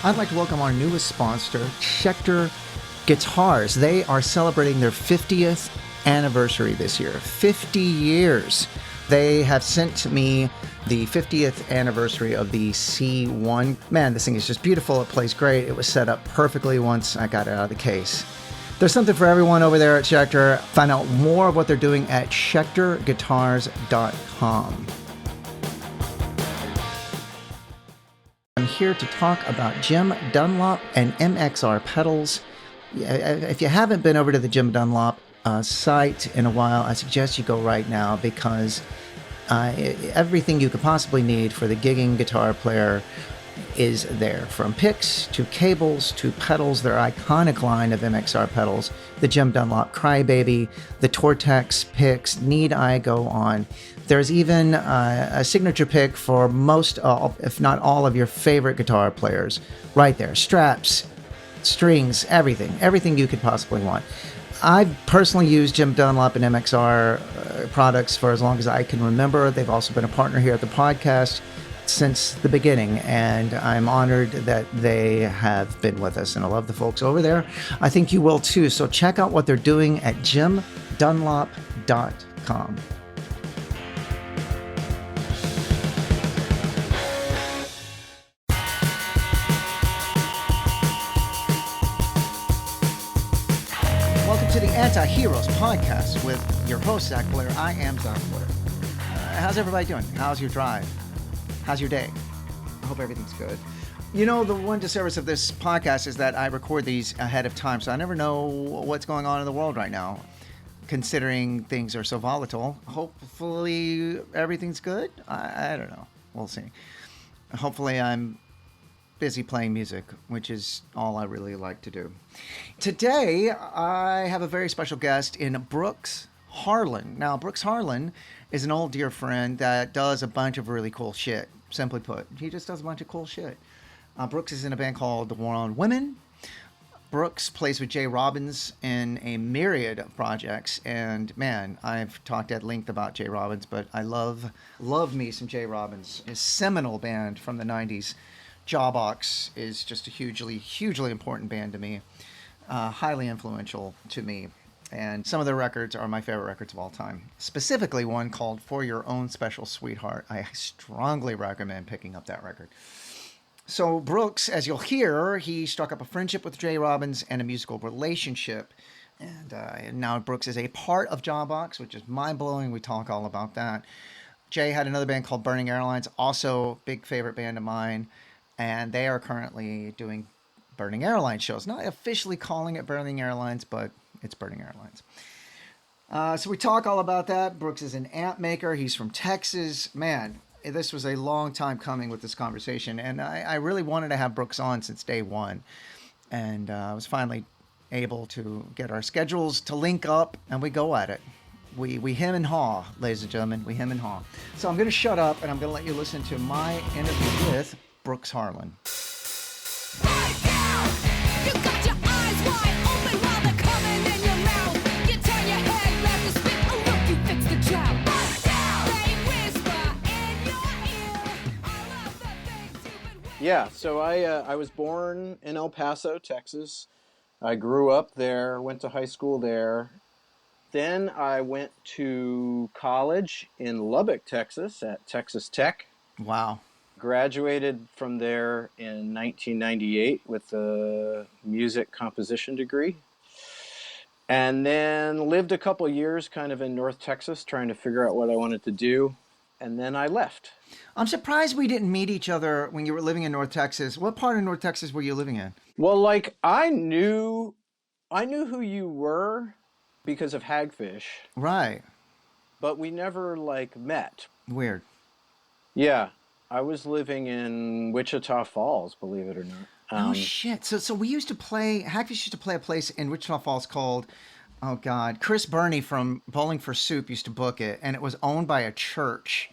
I'd like to welcome our newest sponsor, Schecter Guitars. They are celebrating their 50th anniversary this year. 50 years. They have sent me the 50th anniversary of the C1. Man, this thing is just beautiful. It plays great. It was set up perfectly once I got it out of the case. There's something for everyone over there at Schecter. Find out more of what they're doing at schecterguitars.com. I'm here to talk about Jim Dunlop and MXR pedals. If you haven't been over to the Jim Dunlop site in a while, I suggest you go right now because everything you could possibly need for the gigging guitar player is there. From picks to cables to pedals, their iconic line of MXR pedals, the Jim Dunlop Crybaby, the Tortex picks, need I go on. There's even a signature pick for most, if not all, of your favorite guitar players right there. Straps, strings, everything you could possibly want. I've personally used Jim Dunlop and MXR products for as long as I can remember. They've also been a partner here at the podcast since the beginning, and I'm honored that they have been with us, and I love the folks over there. I think you will too, so check out what they're doing at jimdunlop.com. Welcome to the Anti-Heroes podcast with your host, Zach Blair. I am Zach Blair. How's everybody doing? How's your drive? How's your day? I hope everything's good. You know, the one disservice of this podcast is that I record these ahead of time, so I never know what's going on in the world right now, considering things are so volatile. Hopefully everything's good. I don't know. We'll see. Hopefully I'm busy playing music, which is all I really like to do. Today, I have a very special guest in Brooks Harlan. Now, Brooks Harlan is an old dear friend that does a bunch of really cool shit. Simply put, he just does a bunch of cool shit. Brooks is in a band called The War on Women. Brooks plays with Jay Robbins in a myriad of projects. And man, I've talked at length about Jay Robbins, but I love me some Jay Robbins. His seminal band from the 90s, Jawbox, is just a hugely important band to me. Highly influential to me. And some of their records are my favorite records of all time. Specifically one called For Your Own Special Sweetheart. I strongly recommend picking up that record. So Brooks, as you'll hear, he struck up a friendship with Jay Robbins and a musical relationship. And now Brooks is a part of Jawbox, which is mind-blowing. We talk all about that. Jay had another band called Burning Airlines, also big favorite band of mine. And they are currently doing Burning Airlines shows. Not officially calling it Burning Airlines, but it's Burning Airlines. So we talk all about that. Brooks is an amp maker. He's from Texas. Man, this was a long time coming with this conversation. And I really wanted to have Brooks on since day one. And I was finally able to get our schedules to link up, and we go at it. We hem and haw, ladies and gentlemen. We hem and haw. So I'm going to shut up, and I'm going to let you listen to my interview with Brooks Harlan. Yeah, so I was born in El Paso, Texas. I grew up there, went to high school there. Then I went to college in Lubbock, Texas at Texas Tech. Wow. Graduated from there in 1998 with a music composition degree. And then lived a couple years kind of in North Texas trying to figure out what I wanted to do. And then I left. I'm surprised we didn't meet each other when you were living in North Texas. What part of North Texas were you living in? Well, like I knew who you were because of Hagfish. Right. But we never like met. Weird. Yeah. I was living in Wichita Falls, believe it or not. Oh shit. So we used to play, Hagfish used to play a place in Wichita Falls called, oh God, Chris Burney from Bowling for Soup used to book it, and it was owned by a church.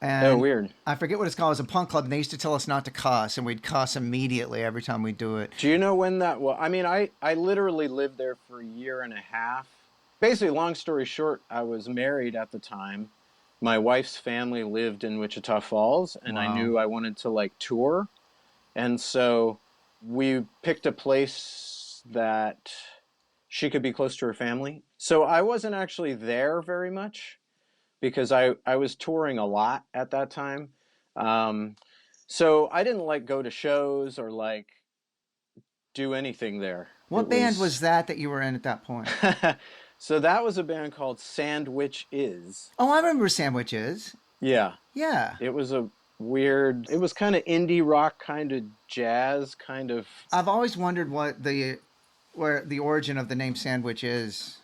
And oh, weird. I forget what it's called. It was a punk club, and they used to tell us not to cuss, and we'd cuss immediately every time we do it. Do you know when that was? I mean, I literally lived there for a year and a half. Basically, long story short, I was married at the time. My wife's family lived in Wichita Falls, and Wow. I knew I wanted to like tour. And so we picked a place that she could be close to her family. So I wasn't actually there very much because I was touring a lot at that time. Um, so I didn't like go to shows or like do anything there. It What band was was that you were in at that point? so that was a band called Sandwich Is. Oh, I remember Sandwiches. Yeah, Yeah. it was a weird. It was kind of indie rock, kind of jazz, kind of I've always wondered where the origin of the name Sandwich is.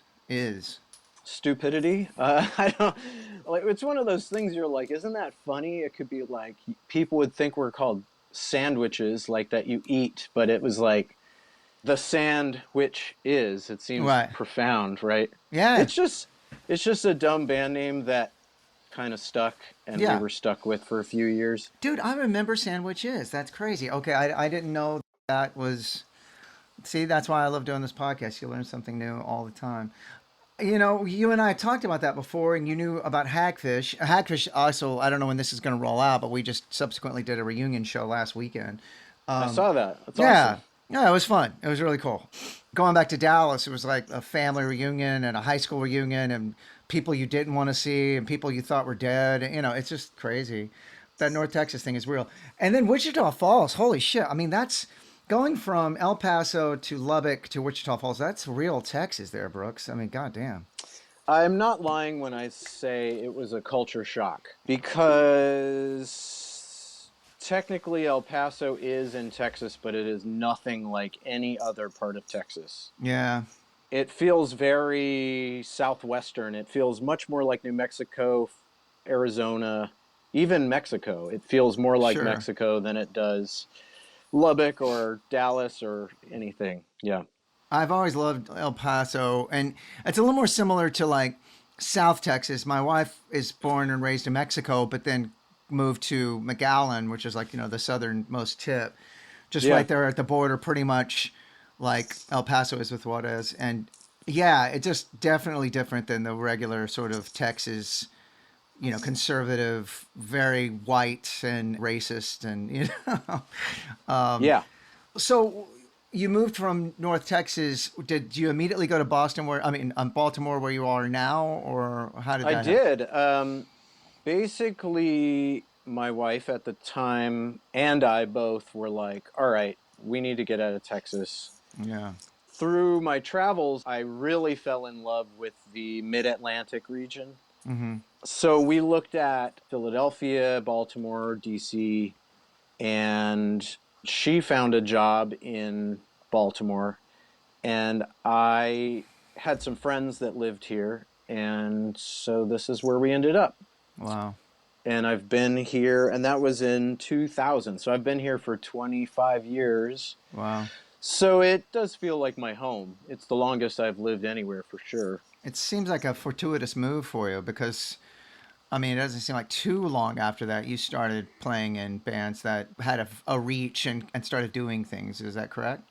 stupidity. I don't like. It's one of those things. You're like, isn't that funny? It could be like people would think we're called sandwiches, like that you eat, but it was like the sand which is. It seems Right. profound, right? Yeah. It's just a dumb band name that kind of stuck, and we Yeah. were stuck with for a few years. Dude, I remember Sandwiches. That's crazy. Okay, I didn't know that was. See, that's why I love doing this podcast. You learn something new all the time. You know, you and I talked about that before, and you knew about Hagfish. Hagfish also, I don't know when this is going to roll out, but we just subsequently did a reunion show last weekend. I saw that. That's Yeah. awesome. Yeah, it was fun. It was really cool. Going back to Dallas, it was like a family reunion and a high school reunion and people you didn't want to see and people you thought were dead. You know, it's just crazy. That North Texas thing is real. And then Wichita Falls, holy shit. I mean, that's going from El Paso to Lubbock to Wichita Falls. That's real Texas there, Brooks. I mean, goddamn. I'm not lying when I say it was a culture shock because technically El Paso is in Texas, but it is nothing like any other part of Texas. Yeah. It feels very southwestern. It feels much more like New Mexico, Arizona, even Mexico. It feels more like Sure. Mexico than it does Lubbock or Dallas or anything. Yeah. I've always loved El Paso, and it's a little more similar to like South Texas. My wife is born and raised in Mexico, but then moved to McAllen, which is like, you know, the southernmost tip, just Yeah. right there at the border, pretty much like El Paso is with Juarez. And yeah, it's just definitely different than the regular sort of Texas, you know, conservative, very white and racist, and you know. Yeah. So you moved from North Texas. Did you immediately go to Boston, Baltimore, where you are now, or how did that I happen? did. Basically, my wife at the time and I both were like, all right, we need to get out of Texas. Yeah. Through my travels, I really fell in love with the mid-Atlantic region. Mm-hmm. So we looked at Philadelphia, Baltimore, DC, and she found a job in Baltimore. And I had some friends that lived here. And so this is where we ended up. Wow. And I've been here, and that was in 2000. So I've been here for 25 years. Wow. So it does feel like my home. It's the longest I've lived anywhere for sure. It seems like a fortuitous move for you because, I mean, it doesn't seem like too long after that you started playing in bands that had a reach and started doing things. Is that correct?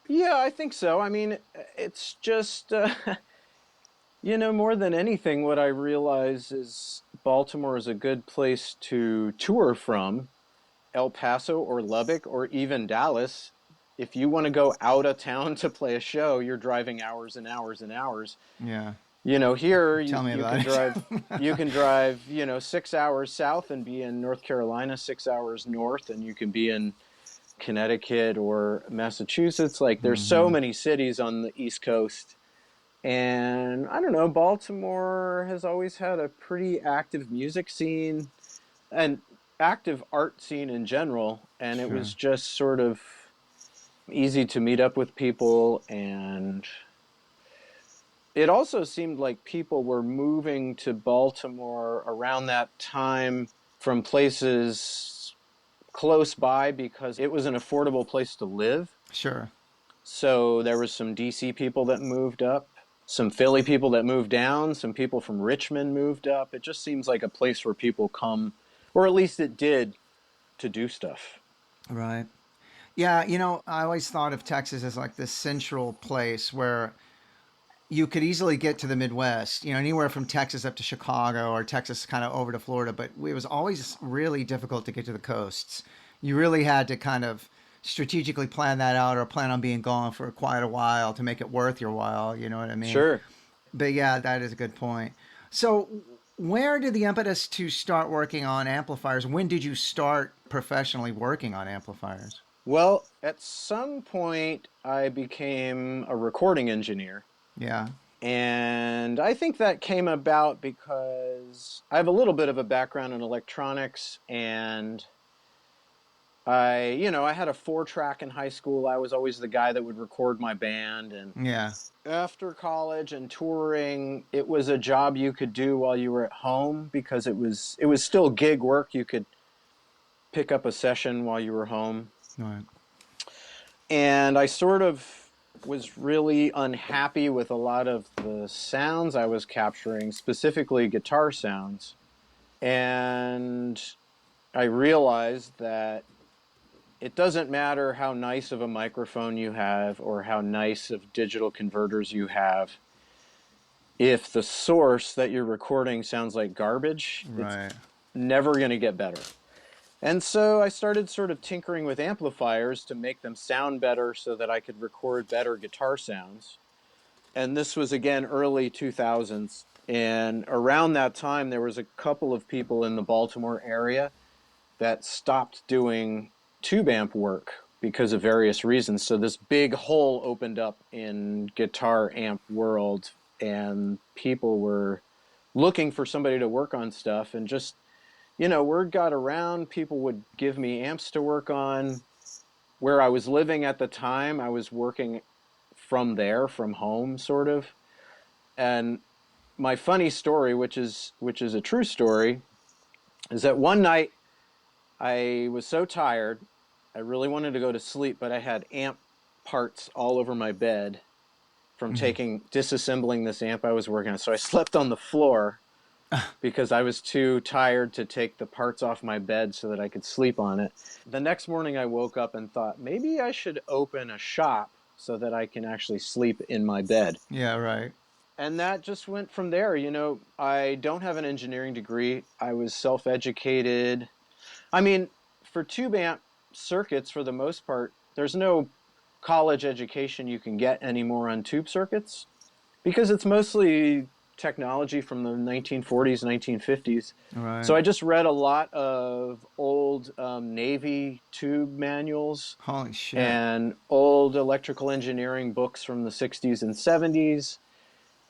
Yeah, I think so. I mean, it's just, more than anything, what I realize is Baltimore is a good place to tour from. El Paso or Lubbock or even Dallas. If you want to go out of town to play a show, you're driving hours and hours and hours. Yeah. Here Tell me you about can it. drive you can drive, 6 hours south and be in North Carolina, 6 hours north, and you can be in Connecticut or Massachusetts. Like there's so many cities on the East Coast. And I don't know, Baltimore has always had a pretty active music scene and active art scene in general, and it was just sort of easy to meet up with people, and it also seemed like people were moving to Baltimore around that time from places close by because it was an affordable place to live. Sure. So there was some DC people that moved up, some Philly people that moved down, some people from Richmond moved up. It just seems like a place where people come, or at least it did, to do stuff. Right. Yeah, I always thought of Texas as like this central place where you could easily get to the Midwest, anywhere from Texas up to Chicago or Texas kind of over to Florida, but it was always really difficult to get to the coasts. You really had to kind of strategically plan that out or plan on being gone for quite a while to make it worth your while. You know what I mean? Sure. But yeah, that is a good point. So, where did the impetus to start working on amplifiers? When did you start professionally working on amplifiers? Well, at some point, I became a recording engineer. Yeah. And I think that came about because I have a little bit of a background in electronics, and I had a 4-track in high school. I was always the guy that would record my band. And Yeah. after college and touring, it was a job you could do while you were at home because it was still gig work. You could pick up a session while you were home. Right. And I sort of was really unhappy with a lot of the sounds I was capturing, specifically guitar sounds. And I realized that it doesn't matter how nice of a microphone you have or how nice of digital converters you have. If the source that you're recording sounds like garbage, Right. it's never going to get better. And so I started sort of tinkering with amplifiers to make them sound better so that I could record better guitar sounds. And this was, again, early 2000s. And around that time, there was a couple of people in the Baltimore area that stopped doing tube amp work because of various reasons. So this big hole opened up in guitar amp world, and people were looking for somebody to work on stuff, and just word got around. People would give me amps to work on. Where I was living at the time, I was working from home, sort of. And my funny story, which is a true story, is that one night I was so tired, I really wanted to go to sleep, but I had amp parts all over my bed from disassembling this amp I was working on. So I slept on the floor because I was too tired to take the parts off my bed so that I could sleep on it. The next morning I woke up and thought, maybe I should open a shop so that I can actually sleep in my bed. Yeah, right. And that just went from there. I don't have an engineering degree. I was self-educated. I mean, for tube amp circuits, for the most part, there's no college education you can get anymore on tube circuits because it's mostly technology from the 1940s, 1950s. Right. So I just read a lot of old Navy tube manuals. Holy shit. And old electrical engineering books from the 60s and 70s,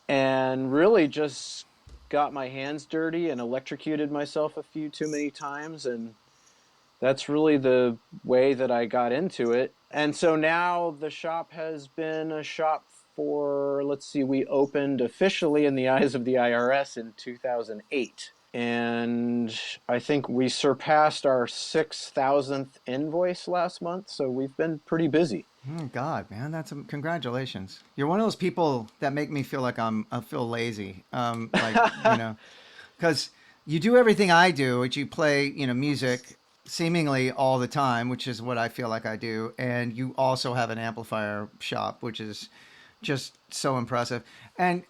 and really just got my hands dirty and electrocuted myself a few too many times, and that's really the way that I got into it. And so now the shop has been a shop for, we opened officially in the eyes of the IRS in 2008. And I think we surpassed our 6,000th invoice last month, so we've been pretty busy. Oh, God, man, congratulations. You're one of those people that make me feel like I feel lazy. Because you do everything I do, which you play, music seemingly all the time, which is what I feel like I do. And you also have an amplifier shop, which is just so impressive. And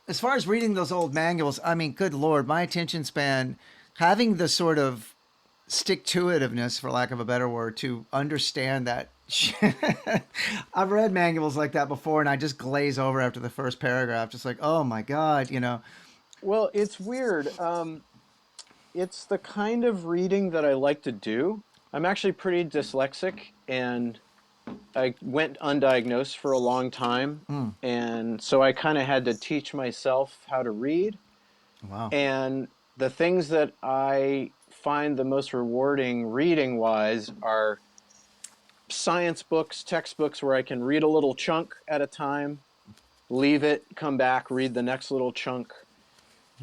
as far as reading those old manuals, I mean, good Lord, my attention span, having the sort of stick-to-itiveness, for lack of a better word, to understand that shit. I've read manuals like that before, and I just glaze over after the first paragraph, just like, oh my God, Well, it's weird. It's the kind of reading that I like to do. I'm actually pretty dyslexic, and I went undiagnosed for a long time, and so I kind of had to teach myself how to read. Wow. And the things that I find the most rewarding reading-wise are science books, textbooks where I can read a little chunk at a time, leave it, come back, read the next little chunk.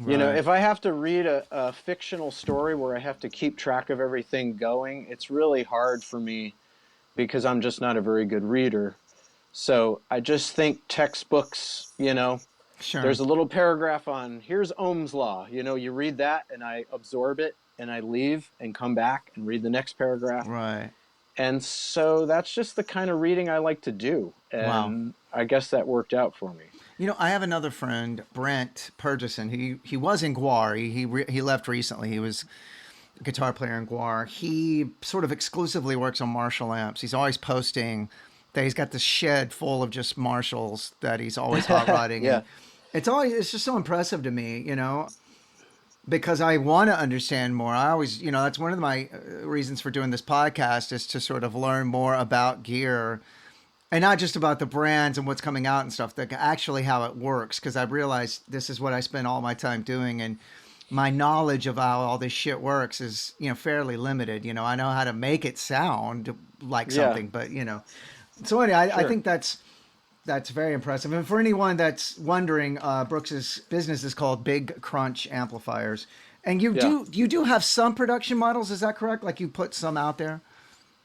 Right. If I have to read a fictional story where I have to keep track of everything going, it's really hard for me because I'm just not a very good reader. So I just think textbooks, Sure. There's a little paragraph on, here's Ohm's law. You read that and I absorb it and I leave and come back and read the next paragraph. Right. And so that's just the kind of reading I like to do. And wow. I guess that worked out for me. I have another friend, Brent Purgeson. He was in Guar. He left recently. He was guitar player in Guar, he sort of exclusively works on Marshall amps. He's always posting that he's got this shed full of just Marshalls that he's always hot rodding, and Yeah. it's just so impressive to me, because I want to understand more. I always, that's one of my reasons for doing this podcast is to sort of learn more about gear and not just about the brands and what's coming out and stuff, like actually how it works. Because I've realized this is what I spend all my time doing, and my knowledge of how all this shit works is, fairly limited. I know how to make it sound like Yeah. something, but So anyway, I Sure. think that's very impressive. And for anyone that's wondering, Brooks's business is called Big Crunch Amplifiers, and Yeah. you do have some production models. Is that correct? Like you put some out there?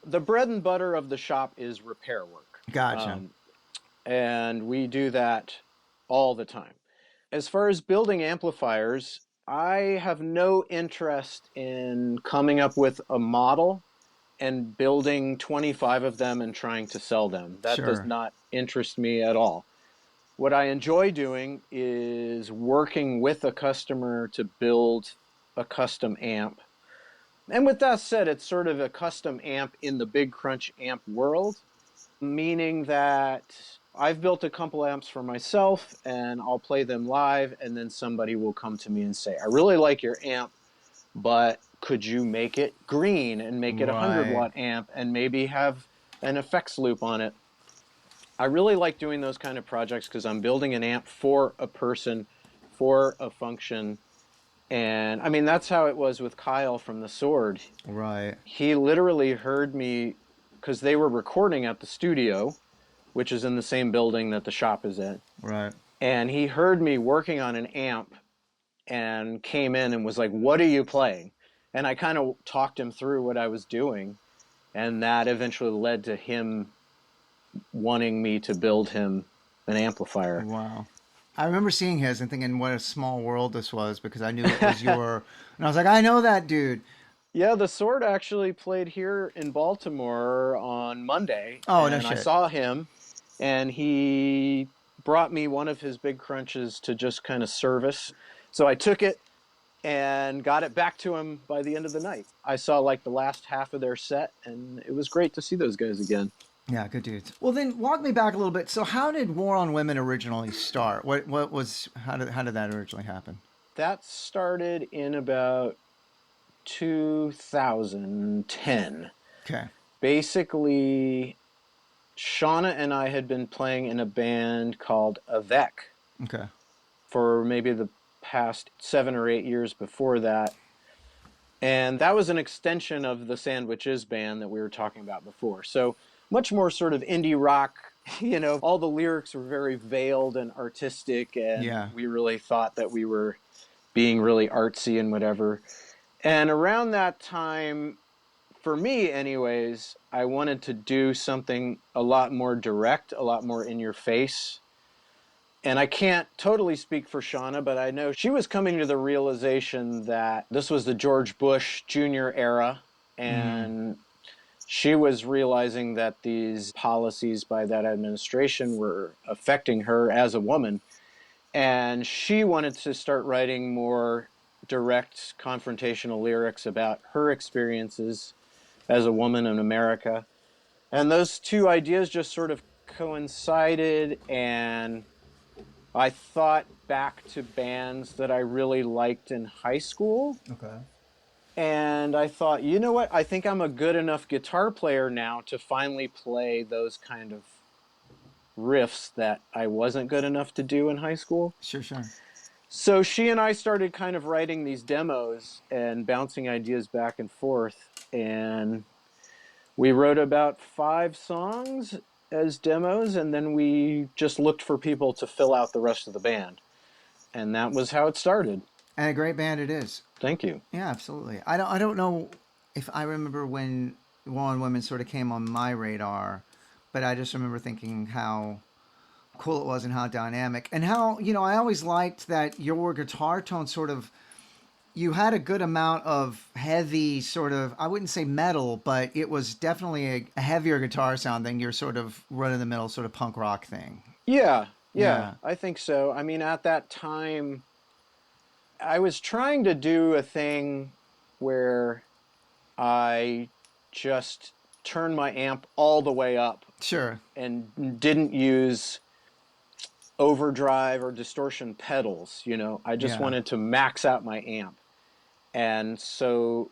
The bread and butter of the shop is repair work. Gotcha. And we do that all the time. As far as building amplifiers, I have no interest in coming up with a model and building 25 of them and trying to sell them. That does Sure. not interest me at all. What I enjoy doing is working with a customer to build a custom amp. And with that said, it's sort of a custom amp in the Big Crunch amp world, meaning that I've built a couple amps for myself and I'll play them live, and then somebody will come to me and say, I really like your amp, but could you make it green and make it a 100 Right. watt amp and maybe have an effects loop on it? I really like doing those kind of projects because I'm building an amp for a person, for a function. And I mean, that's how it was with Kyle from The Sword. Right. He literally heard me because they were recording at the studio, which is in the same building that the shop is in. Right. And he heard me working on an amp and came in and was like, what are you playing? And I kind of talked him through what I was doing. And that eventually led to him wanting me to build him an amplifier. Wow. I remember seeing his and thinking what a small world this was because I knew it was your. And I was like, I know that dude. Yeah, the Sword actually played here in Baltimore on Monday. Oh, no and I shit. saw him, and he brought me one of his Big Crunches to just kind of service. So I took it and got it back to him by the end of the night. I saw like the last half of their set, and it was great to see those guys again. Yeah, good dudes. Well, then walk me back a little bit. So, how did War on Women originally start? What was how did that originally happen? That started in about 2010. Okay. Basically, Shauna and I had been playing in a band called Avec Okay. for maybe the past 7 or 8 years before that. And that was an extension of the Sandwiches band that we were talking about before. So much more sort of indie rock, all the lyrics were very veiled and artistic, and Yeah. we really thought that we were being really artsy and whatever. And around that time, for me anyways, I wanted to do something a lot more direct, a lot more in your face. And I can't totally speak for Shauna, but I know she was coming to the realization that this was the George Bush Jr. era, and she was realizing that these policies by that administration were affecting her as a woman. And she wanted to start writing more direct confrontational lyrics about her experiences as a woman in America. And those two ideas just sort of coincided, and I thought back to bands that I really liked in high school. Okay. And I thought, you know what? I think I'm a good enough guitar player now to finally play those kind of riffs that I wasn't good enough to do in high school. Sure. So she and I started kind of writing these demos and bouncing ideas back and forth. And we wrote about 5 songs as demos, and then we just looked for people to fill out the rest of the band. And that was how it started. And a great band it is. Thank you. Yeah, absolutely. I don't know if I remember when War on Women sort of came on my radar, but I just remember thinking how cool it was and how dynamic and how, I always liked that your guitar tone sort of, you had a good amount of heavy sort of, I wouldn't say metal, but it was definitely a heavier guitar sound than your sort of run-of-the-mill sort of punk rock thing. Yeah, Yeah. I think so. I mean, at that time, I was trying to do a thing where I just turned my amp all the way up. Sure. And didn't use overdrive or distortion pedals, I just wanted to max out my amp. And so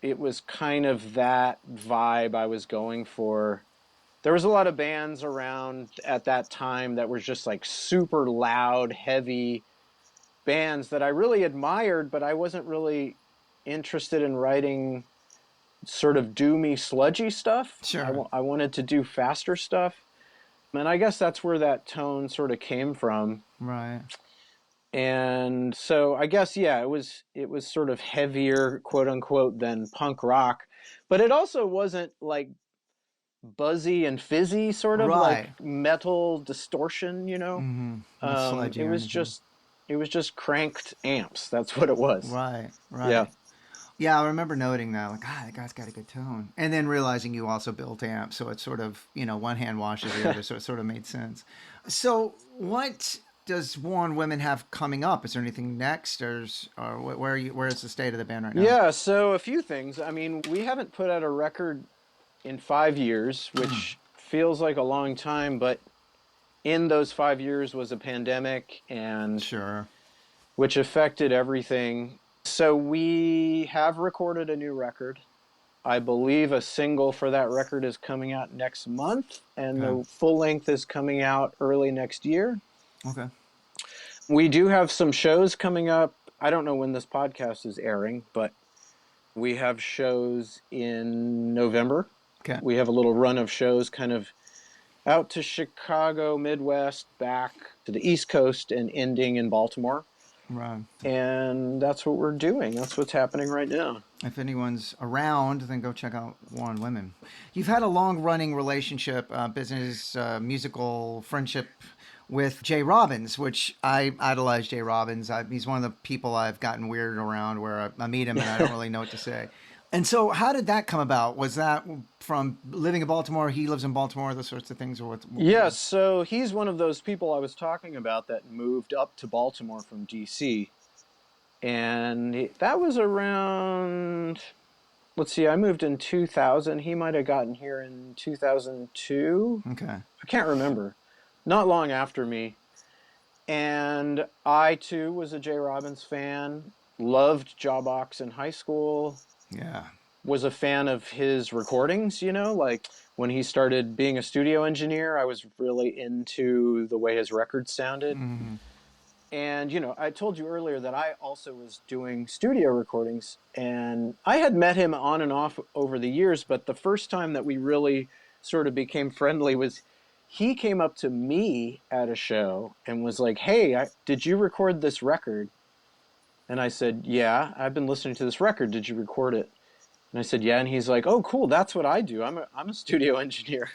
it was kind of that vibe I was going for. There was a lot of bands around at that time that were just like super loud, heavy bands that I really admired, but I wasn't really interested in writing sort of doomy, sludgy stuff. Sure. I wanted to do faster stuff. And I guess that's where that tone sort of came from. Right. And so I guess, it was sort of heavier, quote unquote, than punk rock, but it also wasn't like buzzy and fizzy, sort of like metal distortion, Sludgy it was just cranked amps. That's what it was. Right. Yeah. Yeah, I remember noting that, like, that guy's got a good tone. And then realizing you also built amps, so it sort of, one hand washes the other, so it sort of made sense. So what does War on Women have coming up? Is there anything next, or where is the state of the band right now? Yeah, so a few things. I mean, we haven't put out a record in 5 years, which feels like a long time, but in those 5 years was a pandemic, and sure, which affected everything. So we have recorded a new record. I believe a single for that record is coming out next month, and the full length is coming out early next year. Okay. We do have some shows coming up. I don't know when this podcast is airing, but we have shows in November. Okay. We have a little run of shows kind of out to Chicago, Midwest, back to the East Coast, and ending in Baltimore. Right. And that's what we're doing. That's what's happening right now. If anyone's around, then go check out War on Women. You've had a long-running relationship, business, musical friendship with Jay Robbins, which I idolize Jay Robbins. He's one of the people I've gotten weird around where I meet him and I don't really know what to say. And so how did that come about? Was that from living in Baltimore? He lives in Baltimore, those sorts of things? Or what? Yeah, so he's one of those people I was talking about that moved up to Baltimore from D.C. And that was around, let's see, I moved in 2000. He might have gotten here in 2002. Okay. I can't remember. Not long after me. And I, too, was a Jay Robbins fan. Loved Jawbox in high school. Yeah. Was a fan of his recordings, like when he started being a studio engineer, I was really into the way his records sounded. Mm-hmm. And, I told you earlier that I also was doing studio recordings, and I had met him on and off over the years, but the first time that we really sort of became friendly was he came up to me at a show and was like, "Hey, did you record this record?" And I said, "Yeah, I've been listening to this record. Did you record it?" And I said, "Yeah." And he's like, "Oh, cool. That's what I do. I'm a studio engineer."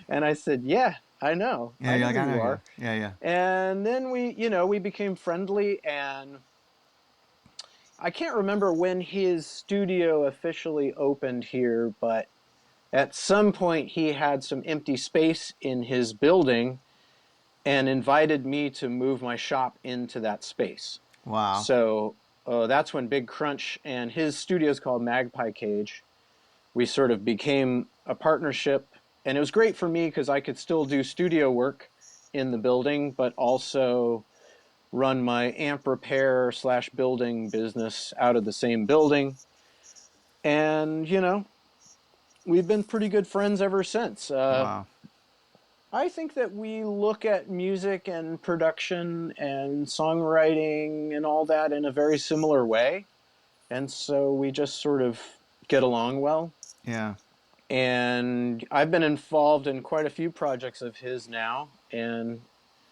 And I said, "Yeah, I know. Yeah, I know who you are." Yeah. And then we became friendly, and I can't remember when his studio officially opened here, but at some point he had some empty space in his building and invited me to move my shop into that space. Wow. So that's when Big Crunch and his studio is called Magpie Cage. We sort of became a partnership, and it was great for me because I could still do studio work in the building, but also run my amp repair / building business out of the same building. And, we've been pretty good friends ever since. Wow. I think that we look at music and production and songwriting and all that in a very similar way. And so we just sort of get along well. Yeah. And I've been involved in quite a few projects of his now. And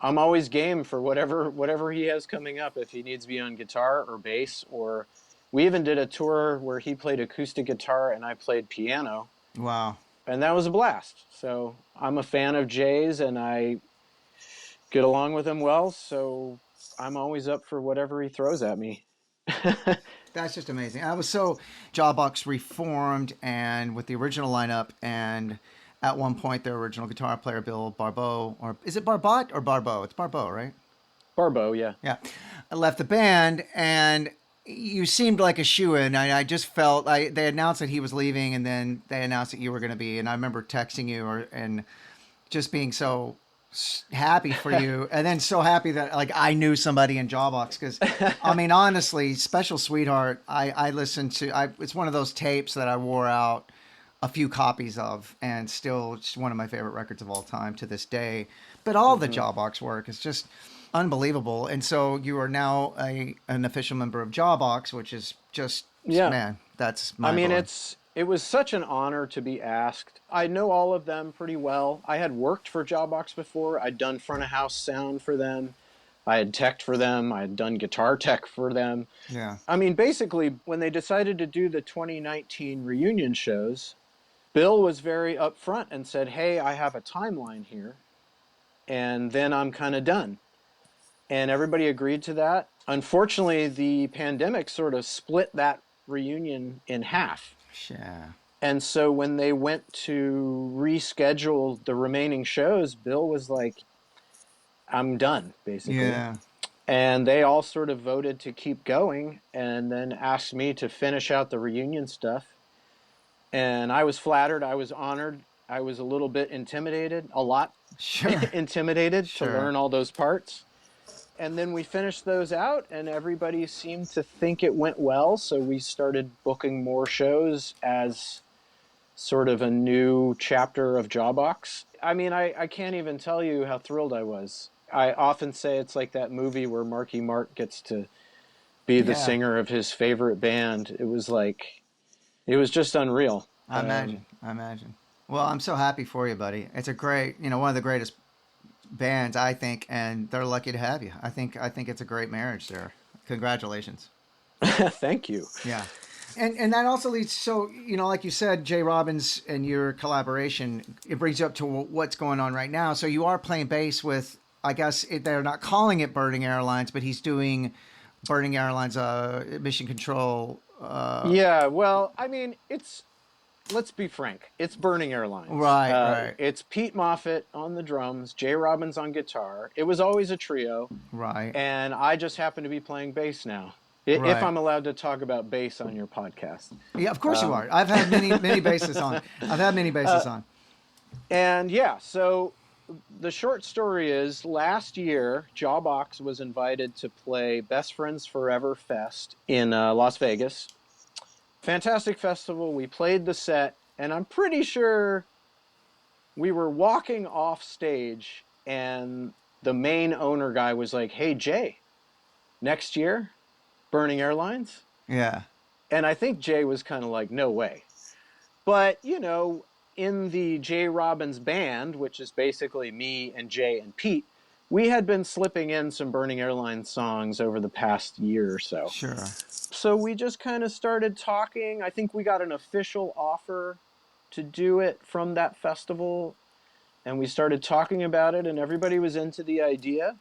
I'm always game for whatever he has coming up. If he needs me on guitar or bass, or we even did a tour where he played acoustic guitar and I played piano. Wow. And that was a blast. So I'm a fan of Jay's, and I get along with him well, so I'm always up for whatever he throws at me. That's just amazing. I was so Jawbox reformed and with the original lineup, and at one point their original guitar player Bill Barbeau, or is it Barbot or Barbeau? It's Barbeau, right? Barbeau, yeah. Yeah. I left the band, and you seemed like a shoo-in. I just felt they announced that he was leaving, and then they announced that you were going to be. And I remember texting you and just being so happy for you, and then so happy that like I knew somebody in Jawbox because I mean honestly, Special Sweetheart. I listened to. It's one of those tapes that I wore out a few copies of, and still it's one of my favorite records of all time to this day. But all the Jawbox work is just unbelievable. And so you are now an official member of Jawbox, which is just man, that's I mean, mind-blowing. it was such an honor to be asked. I know all of them pretty well. I had worked for Jawbox before. I'd done front of house sound for them. I had teched for them. I had done guitar tech for them. Yeah. I mean, basically, when they decided to do the 2019 reunion shows, Bill was very upfront and said, hey, I have a timeline here, and then I'm kind of done. And everybody agreed to that. Unfortunately, the pandemic sort of split that reunion in half. Yeah. And so when they went to reschedule the remaining shows, Bill was like, I'm done, basically. Yeah. And they all sort of voted to keep going and then asked me to finish out the reunion stuff. And I was flattered. I was honored. I was a little bit intimidated, a lot intimidated to learn all those parts. And then we finished those out, and everybody seemed to think it went well. So we started booking more shows as sort of a new chapter of Jawbox. I mean, I can't even tell you how thrilled I was. I often say it's like that movie where Marky Mark gets to be the singer of his favorite band. It was just unreal. I imagine. Well, I'm so happy for you, buddy. It's a great, one of the greatest bands, I think, and they're lucky to have you. I think it's a great marriage there. Congratulations. Thank you. Yeah. And that also leads, so, like you said, Jay Robbins and your collaboration, it brings you up to what's going on right now. So you are playing bass with, I guess they're not calling it Burning Airlines, but he's doing Burning Airlines mission control. Yeah, well, I mean, let's be frank, it's Burning Airlines. Right. It's Pete Moffat on the drums, Jay Robbins on guitar. It was always a trio. Right. And I just happen to be playing bass now. If I'm allowed to talk about bass on your podcast. Yeah, of course you are. I've had many bases on. And yeah, so the short story is last year, Jawbox was invited to play Best Friends Forever Fest in Las Vegas. Fantastic festival. We played the set, and I'm pretty sure we were walking off stage, and the main owner guy was like, hey, Jay, next year, Burning Airlines? Yeah. And I think Jay was kind of like, no way. But, in the Jay Robbins band, which is basically me and Jay and Pete, we had been slipping in some Burning Airlines songs over the past year or so. Sure. So we just kind of started talking. I think we got an official offer to do it from that festival. And we started talking about it, and everybody was into the idea.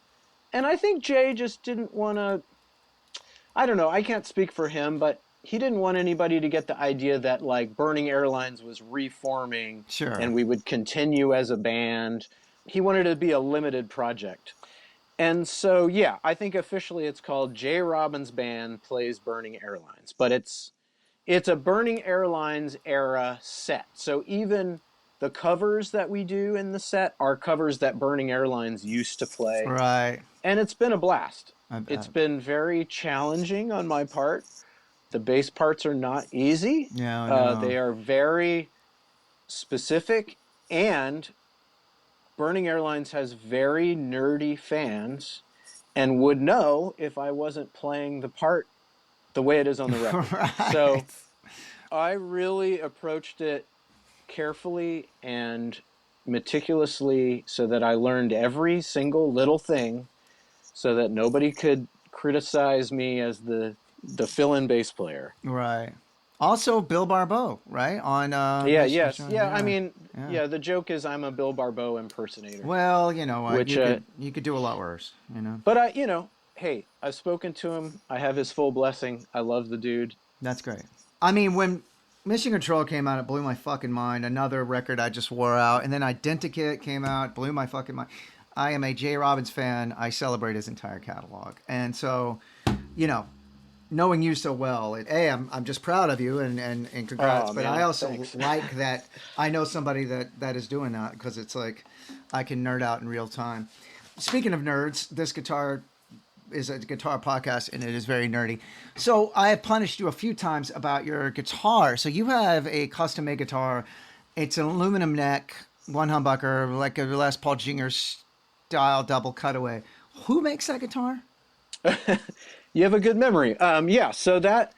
And I think Jay just didn't want to, I don't know, I can't speak for him, but he didn't want anybody to get the idea that like Burning Airlines was reforming and we would continue as a band. He wanted it to be a limited project. And so, yeah, I think officially it's called Jay Robbins Band Plays Burning Airlines. But it's a Burning Airlines era set. So even the covers that we do in the set are covers that Burning Airlines used to play. Right. And it's been a blast. It's been very challenging on my part. The bass parts are not easy. Yeah, no. They are very specific, and Burning Airlines has very nerdy fans and would know if I wasn't playing the part the way it is on the record. Right. So I really approached it carefully and meticulously so that I learned every single little thing so that nobody could criticize me as the fill-in bass player. Right. Also, Bill Barbeau, right? On I mean, the joke is I'm a Bill Barbeau impersonator. Well, which, you could do a lot worse, But hey, I've spoken to him. I have his full blessing. I love the dude. That's great. I mean, when Mission Control came out, it blew my fucking mind. Another record I just wore out. And then Identikit came out, blew my fucking mind. I am a Jay Robbins fan. I celebrate his entire catalog. And so, knowing you so well, I'm just proud of you and congrats. Oh But man, I also thanks. like that I know somebody that is doing that, because it's like I can nerd out in real time. Speaking of nerds, this guitar is a guitar podcast and it is very nerdy. So I have punished you a few times about your guitar. So you have a custom made guitar. It's an aluminum neck, one humbucker, like a Les Paul Jr. style double cutaway. Who makes that guitar? You have a good memory. Yeah, so that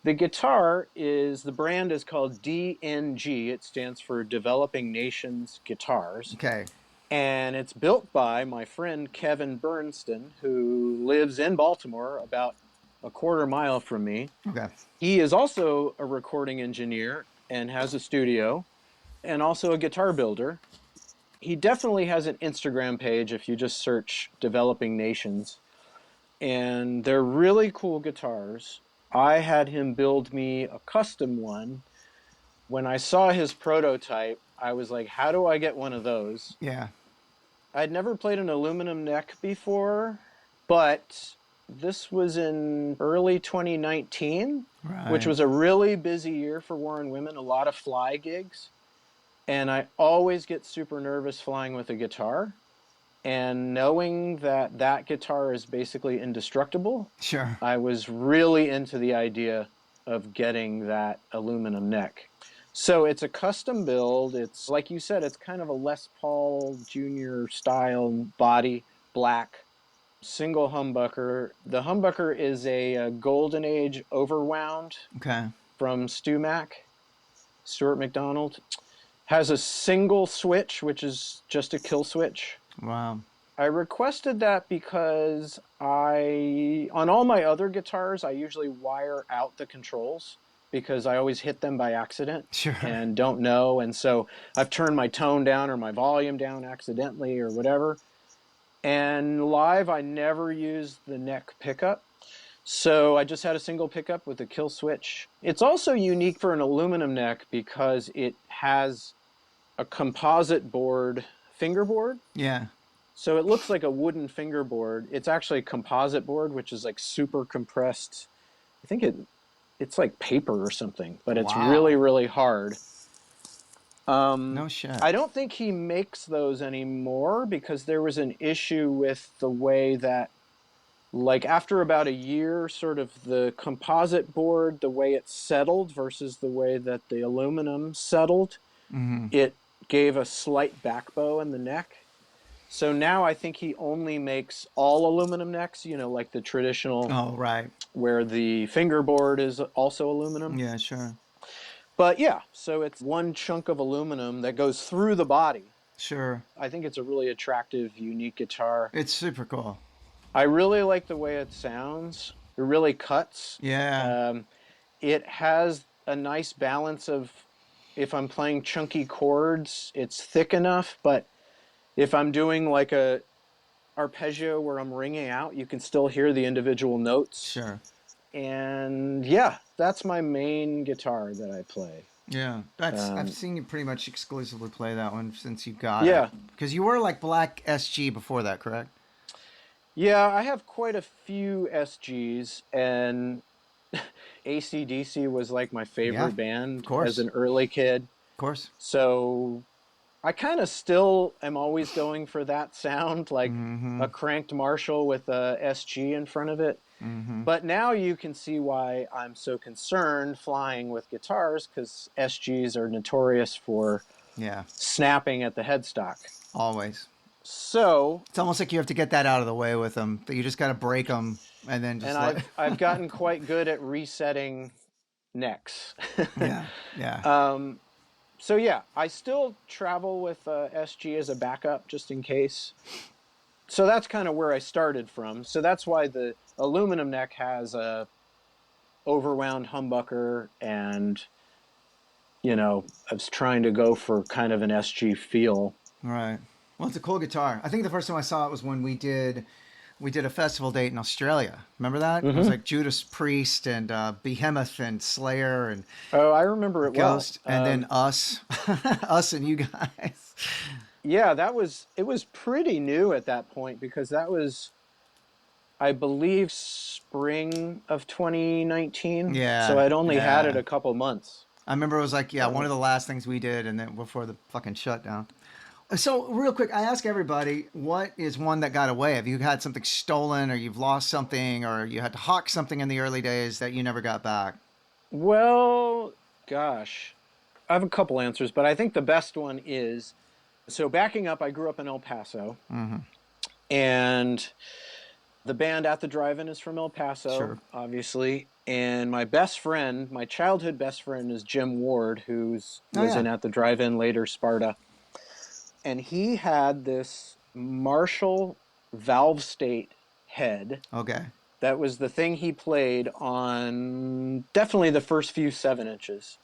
the guitar is the brand is called DNG. It stands for Developing Nations Guitars. Okay. And it's built by my friend Kevin Bernston, who lives in Baltimore, about a quarter mile from me. Okay. He is also a recording engineer and has a studio, and also a guitar builder. He definitely has an Instagram page if you just search Developing Nations. And they're really cool guitars. I had him build me a custom one. When I saw his prototype, I was like, how do I get one of those? Yeah. I'd never played an aluminum neck before, but this was in early 2019, which was a really busy year for War and Women, a lot of fly gigs. And I always get super nervous flying with a guitar. And knowing that that guitar is basically indestructible, Sure. I was really into the idea of getting that aluminum neck. So it's a custom build. It's, like you said, it's kind of a Les Paul Jr. style body, black, single humbucker. The humbucker is a Golden Age overwound from Stuart McDonald. Has a single switch, which is just a kill switch. Wow. I requested that because on all my other guitars, I usually wire out the controls because I always hit them by accident and don't know. And so I've turned my tone down or my volume down accidentally or whatever. And live, I never used the neck pickup. So I just had a single pickup with a kill switch. It's also unique for an aluminum neck because it has a composite board fingerboard. Yeah. So it looks like a wooden fingerboard. It's actually a composite board, which is like super compressed. I think it's like paper or something, but it's really, really hard. No shit. I don't think he makes those anymore because there was an issue with the way that, like after about a year, sort of the composite board, the way it settled versus the way that the aluminum settled, it gave a slight back bow in the neck. So now I think he only makes all aluminum necks, you know, like the traditional. Oh, right. Where the fingerboard is also aluminum. Yeah, sure. But yeah, so it's one chunk of aluminum that goes through the body. Sure. I think it's a really attractive, unique guitar. It's super cool. I really like the way it sounds. It really cuts. Yeah. It has a nice balance of, if I'm playing chunky chords, it's thick enough, but if I'm doing like a arpeggio where I'm ringing out, you can still hear the individual notes. Sure. And yeah, that's my main guitar that I play. Yeah, I've seen you pretty much exclusively play that one since you got it. Yeah. Because you were like Black SG before that, correct? Yeah, I have quite a few SGs, and AC/DC was like my favorite band as an early kid. Of course. So I kind of still am always going for that sound, like a cranked Marshall with a SG in front of it. But now you can see why I'm so concerned flying with guitars, because SGs are notorious for snapping at the headstock. Always. So it's almost like you have to get that out of the way with them. That you just got to break them and then just. And I've gotten quite good at resetting necks. Yeah. So yeah, I still travel with SG as a backup just in case. So that's kind of where I started from. So that's why the aluminum neck has a overwound humbucker, and you know, I was trying to go for kind of an SG feel. Right. Well, it's a cool guitar. I think the first time I saw it was when we did a festival date in Australia. Remember that? It was like Judas Priest and Behemoth and Slayer and I remember it Ghost, well. And then us and you guys. Yeah, it was pretty new at that point, because I believe, spring of 2019. Yeah, So I'd only had it yeah. a couple months. I remember it was like, yeah, one of the last things we did, and then before the fucking shutdown. So, real quick, I ask everybody, what is one that got away? Have you had something stolen, or you've lost something, or you had to hawk something in the early days that you never got back? Well, gosh, I have a couple answers, but I think the best one is, so backing up, I grew up in El Paso, Mm-hmm. and the band At the Drive-In is from El Paso, Sure. obviously. And my best friend, my childhood best friend, is Jim Ward, who was Yeah. in At the Drive-In, later Sparta. And he had this Marshall valve state head. Okay. That was the thing he played on definitely the first few 7-inches.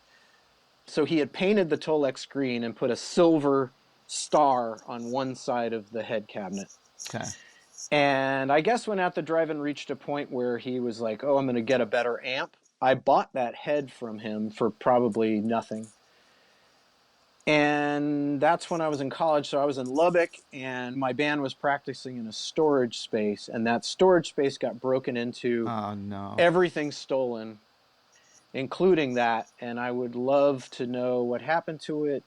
So he had painted the Tolex green and put a silver star on one side of the head cabinet. Okay. And I guess when At the Drive-In reached a point where he was like, oh, I'm going to get a better amp, I bought that head from him for probably nothing. And that's when I was in college. So I was in Lubbock, and my band was practicing in a storage space. And that storage space got broken into. Oh, no. Everything stolen, including that. And I would love to know what happened to it.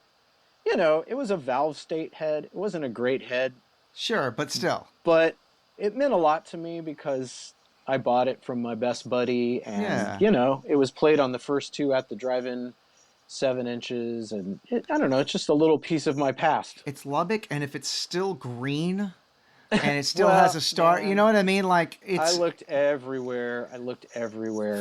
You know, it was a valve state head. It wasn't a great head. Sure, but still. But it meant a lot to me because I bought it from my best buddy. And, you know, it was played on the first two At the Drive-In 7-inches. And I don't know, it's just a little piece of my past. It's Lubbock, and if it's still green and it still Well, has a star, man, you know what I mean? Like, it's... I looked everywhere.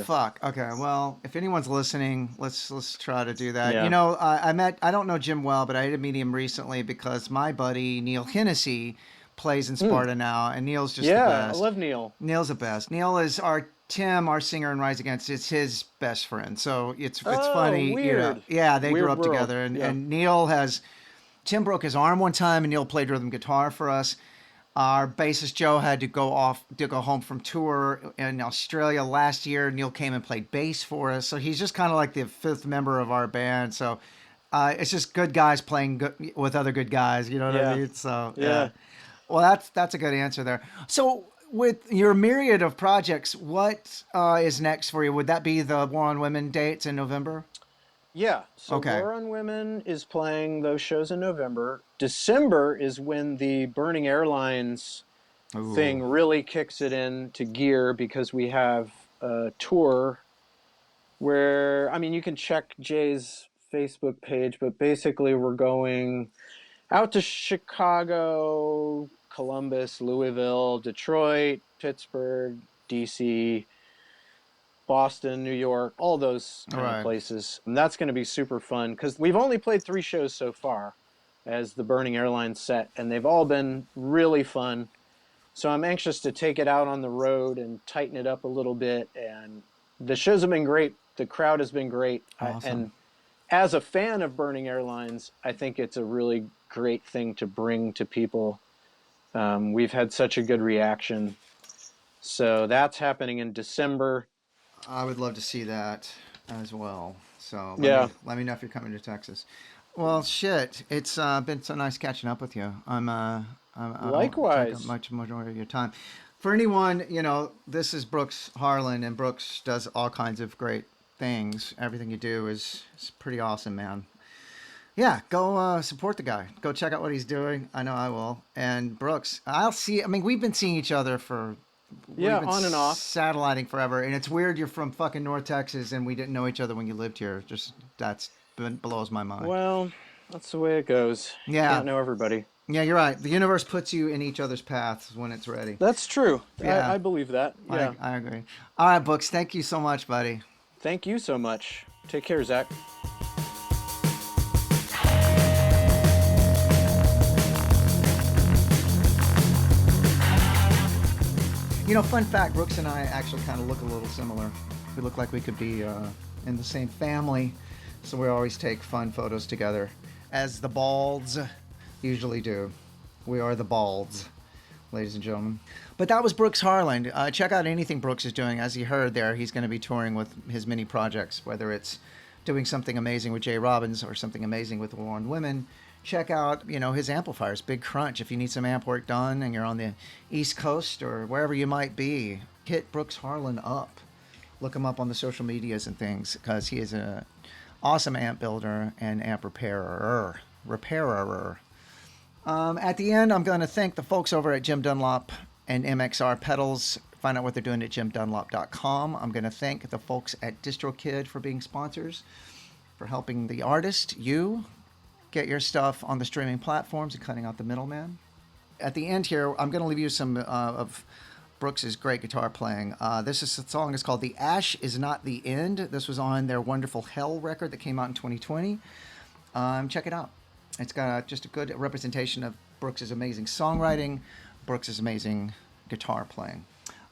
Fuck. Okay. Well, if anyone's listening, let's try to do that. Yeah. You know, I don't know Jim well, but I did meet him recently because my buddy Neil Hennessy plays in Sparta now, and Neil's just the best. I love Neil. Neil's the best. Neil is our singer in Rise Against. It's his best friend, so it's funny. Weird. You know, yeah, they Weird grew up world. together, and Neil has. Tim broke his arm one time, and Neil played rhythm guitar for us. Our bassist Joe had to go home from tour in Australia last year. Neil came and played bass for us, so he's just kind of like the fifth member of our band. So it's just good guys playing with other good guys. You know what I mean? So yeah. Well, that's a good answer there. So with your myriad of projects, what is next for you? Would that be the War on Women dates in November? Yeah. So Okay. War on Women is playing those shows in November. December is when the Burning Airlines thing really kicks it into gear because we have a tour where, I mean, you can check Jay's Facebook page, but basically we're going out to Chicago, Columbus, Louisville, Detroit, Pittsburgh, DC, Boston, New York, all those kind of places. And that's going to be super fun because we've only played 3 shows so far as the Burning Airlines set, and they've all been really fun. So I'm anxious to take it out on the road and tighten it up a little bit. And the shows have been great. The crowd has been great. Awesome. And as a fan of Burning Airlines, I think it's a really great thing to bring to people. We've had such a good reaction. So that's happening in December. I would love to see that as well. So let me know if you're coming to Texas. Well, shit, it's been so nice catching up with you. I'm Likewise. Much more of your time. For anyone, you know, this is Brooks Harlan, and Brooks does all kinds of great things. Everything you do is pretty awesome, man. Yeah, go support the guy. Go check out what he's doing. I know I will. And Brooks, we've been seeing each other for... We've been on and off. Satelliting forever. And it's weird you're from fucking North Texas and we didn't know each other when you lived here. Blows my mind. Well, that's the way it goes. Yeah. You can't know everybody. Yeah, you're right. The universe puts you in each other's paths when it's ready. That's true. Yeah. I believe that. Yeah. I agree. All right, Brooks. Thank you so much, buddy. Thank you so much. Take care, Zach. You know, fun fact, Brooks and I actually kind of look a little similar. We look like we could be in the same family, so we always take fun photos together, as the Balds usually do. We are the Balds, ladies and gentlemen. But that was Brooks Harlan. Check out anything Brooks is doing. As you heard there, he's going to be touring with his mini projects, whether it's doing something amazing with Jay Robbins or something amazing with War on Women, check out, his amplifiers, Big Crunch. If you need some amp work done and you're on the East Coast or wherever you might be, hit Brooks Harlan up. Look him up on the social medias and things, because he is an awesome amp builder and amp repairer. At the end, I'm going to thank the folks over at Jim Dunlop and MXR Pedals. Find out what they're doing at jimdunlop.com. I'm going to thank the folks at DistroKid for being sponsors, for helping the artist, you, get your stuff on the streaming platforms and cutting out the middleman. At the end here, I'm going to leave you some of Brooks's great guitar playing. The song is called The Ash Is Not the End. This was on their wonderful Hell record that came out in 2020. Check it out. It's got just a good representation of Brooks's amazing songwriting, Brooks's amazing guitar playing.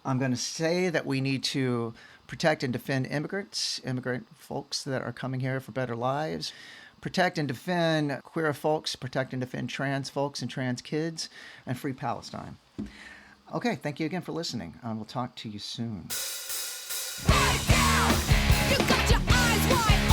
I'm going to say that we need to protect and defend immigrant folks that are coming here for better lives. Protect and defend queer folks, protect and defend trans folks and trans kids, and free Palestine. Okay, thank you again for listening. We'll talk to you soon. Right now, you got your eyes wide